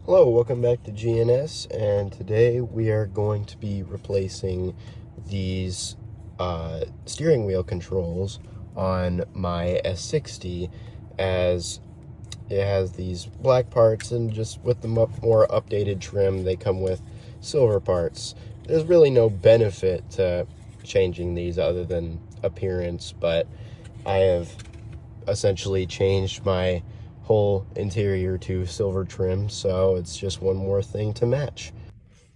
Hello, welcome back to GNS, and today we are going to be replacing these steering wheel controls on my S60, as it has these black parts, and just with the more updated trim they come with silver parts. There's really no benefit to changing these other than appearance, but I have essentially changed my whole interior to silver trim, so it's just one more thing to match.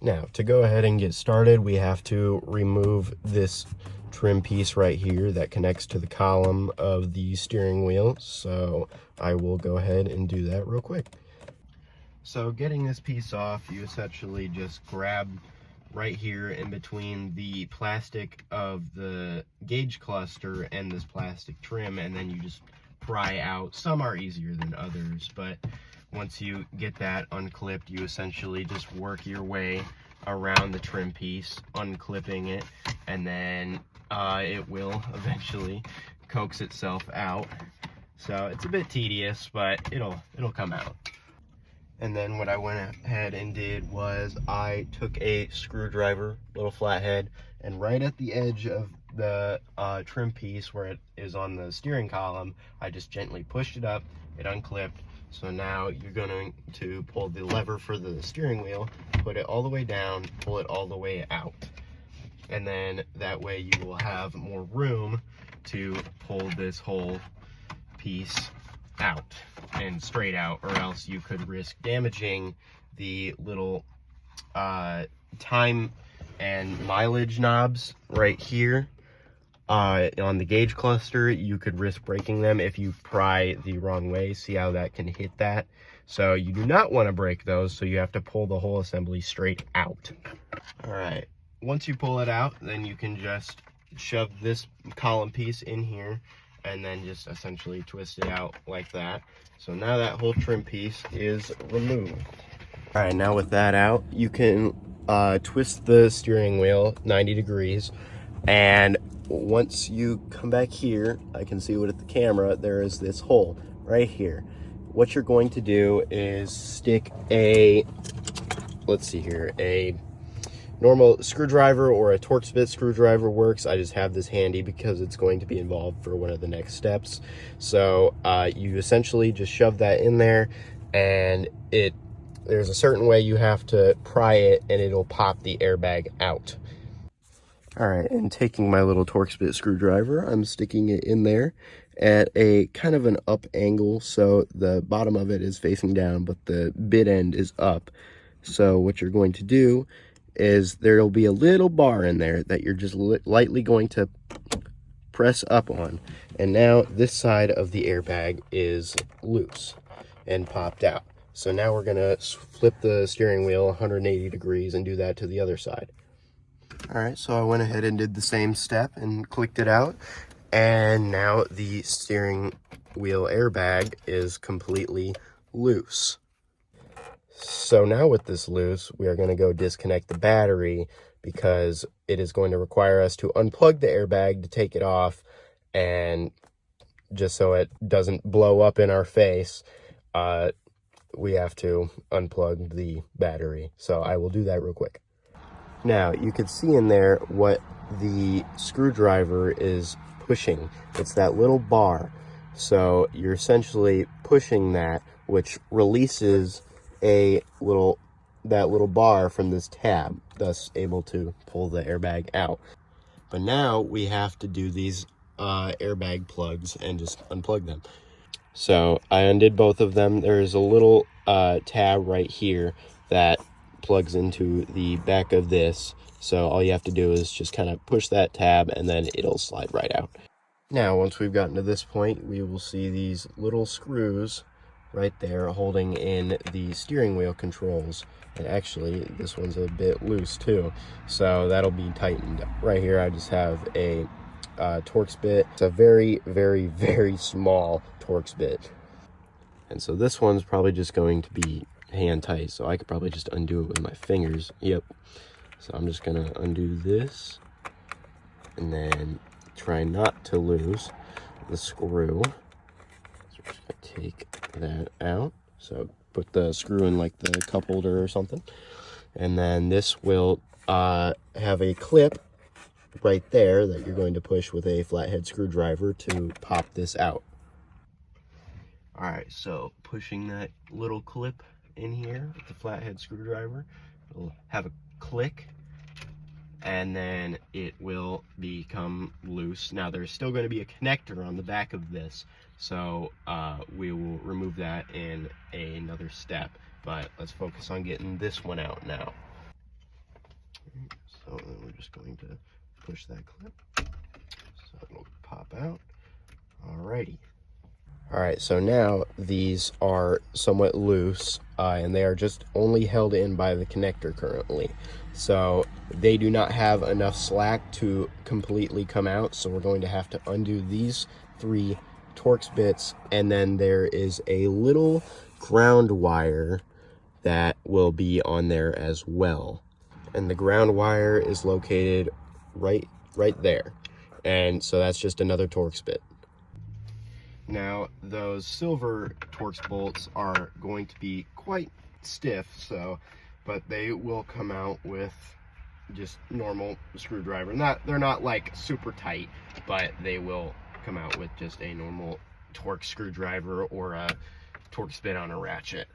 Now, to go ahead and get started, we have to remove this trim piece right here that connects to the column of the steering wheel, so I will go ahead and do that real quick. So getting this piece off, you essentially just grab right here in between the plastic of the gauge cluster and this plastic trim, and then you just pry out. Some are easier than others, but once you get that unclipped, you essentially just work your way around the trim piece, unclipping it, and then it will eventually coax itself out. So it's a bit tedious, but it'll come out. And then what I went ahead and did was I took a screwdriver, little flathead, and right at the edge of the trim piece where it is on the steering column, I just gently pushed it up, it unclipped. So now you're going to pull the lever for the steering wheel, put it all the way down, pull it all the way out. And then that way you will have more room to pull this whole piece out and straight out, or else you could risk damaging the little time and mileage knobs right here on the gauge cluster. You could risk breaking them if you pry the wrong way. See how that can hit that? So you do not want to break those, so you have to pull the whole assembly straight out. All right, once you pull it out, then you can just shove this column piece in here and then just essentially twist it out like that. So now that whole trim piece is removed. All right, now with that out, you can twist the steering wheel 90 degrees, and once you come back here, I can see with the camera, there is this hole right here. What you're going to do is stick a, let's see here, a normal screwdriver or a Torx bit screwdriver works. I just have this handy because it's going to be involved for one of the next steps. So you essentially just shove that in there, and there's a certain way you have to pry it, and it'll pop the airbag out. All right, and taking my little Torx bit screwdriver, I'm sticking it in there at a kind of an up angle, so the bottom of it is facing down, but the bit end is up. So what you're going to do is there'll be a little bar in there that you're just lightly going to press up on, and now this side of the airbag is loose and popped out. So now we're gonna flip the steering wheel 180 degrees and do that to the other side. All right, so I went ahead and did the same step and clicked it out, and now the steering wheel airbag is completely loose. So now with this loose, we are going to go disconnect the battery, because it is going to require us to unplug the airbag to take it off, and just so it doesn't blow up in our face, we have to unplug the battery. So I will do that real quick. Now you can see in there what the screwdriver is pushing. It's that little bar. So you're essentially pushing that, which releases that little bar from this tab, thus able to pull the airbag out. But now we have to do these airbag plugs and just unplug them. So I undid both of them. There's a little tab right here that plugs into the back of this, so all you have to do is just kind of push that tab, and then it'll slide right out. Now once we've gotten to this point, we will see these little screws right there holding in the steering wheel controls, and actually this one's a bit loose too, so that'll be tightened. Right here I just have a Torx bit. It's a very, very, very small Torx bit, and so this one's probably just going to be hand tight, so I could probably just undo it with my fingers. Yep. So I'm just gonna undo this and then try not to lose the screw. So we're just gonna take that out. So put the screw in like the cup holder or something. And then this will have a clip right there that you're going to push with a flathead screwdriver to pop this out. All right, so pushing that little clip in here with the flathead screwdriver, it'll have a click, and then it will become loose. Now there's still going to be a connector on the back of this, so we will remove that in another step, but let's focus on getting this one out now. So then we're just going to push that clip so it'll pop out. Alrighty. Alright, so now these are somewhat loose, and they are just only held in by the connector currently. So they do not have enough slack to completely come out, so we're going to have to undo these 3 Torx bits, and then there is a little ground wire that will be on there as well. And the ground wire is located right there. And so that's just another Torx bit. Now, those silver Torx bolts are going to be quite stiff, but they will come out with just normal screwdriver. They're not like super tight, but they will come out with just a normal Torx screwdriver or a Torx bit on a ratchet.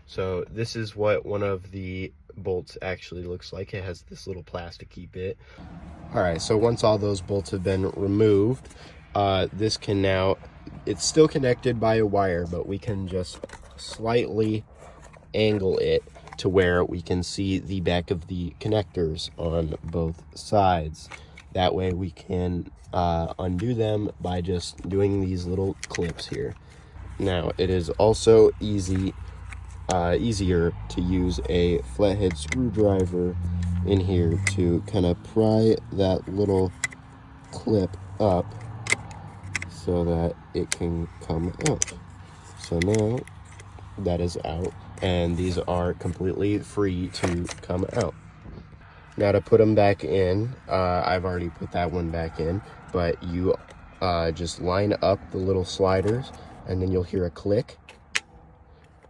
So this is what one of the bolts actually looks like. It has this little plasticky bit. All right, so once all those bolts have been removed, this can now, it's still connected by a wire, but we can just slightly angle it to where we can see the back of the connectors on both sides. That way we can undo them by just doing these little clips here. Now, it is also easier to use a flathead screwdriver in here to kind of pry that little clip up so that it can come out. So now that is out, and these are completely free to come out. Now to put them back in, I've already put that one back in, but you just line up the little sliders, and then you'll hear a click,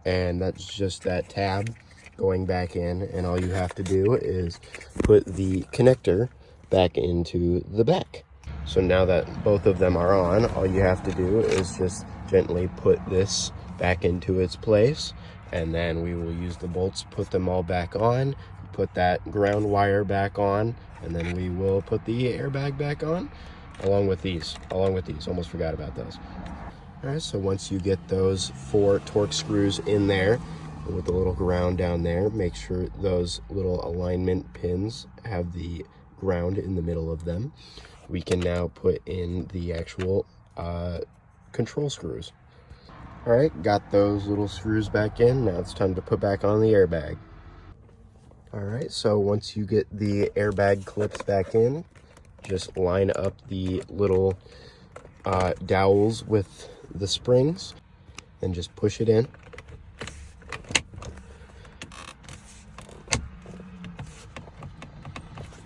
and that's just that tab going back in, and all you have to do is put the connector back into the back. So now that both of them are on, all you have to do is just gently put this back into its place, and then we will use the bolts, put them all back on, put that ground wire back on, and then we will put the airbag back on along with these. Almost forgot about those. All right, so once you get those 4 Torx screws in there with the little ground down there, make sure those little alignment pins have the ground in the middle of them. We can now put in the actual control screws. All right, got those little screws back in. Now it's time to put back on the airbag. All right, so once you get the airbag clips back in, just line up the little dowels with the springs and just push it in.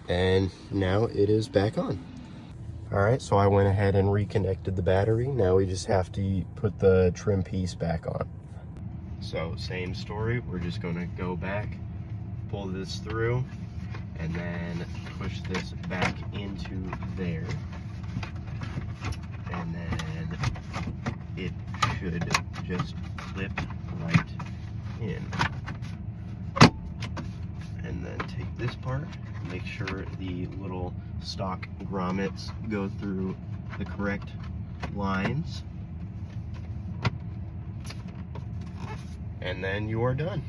And now it is back on. All right, so I went ahead and reconnected the battery. Now we just have to put the trim piece back on. So same story, we're just gonna go back, pull this through, and then push this back into there. And then it should just clip right in. And then take this part, make sure the little stock grommets go through the correct lines, and then you are done.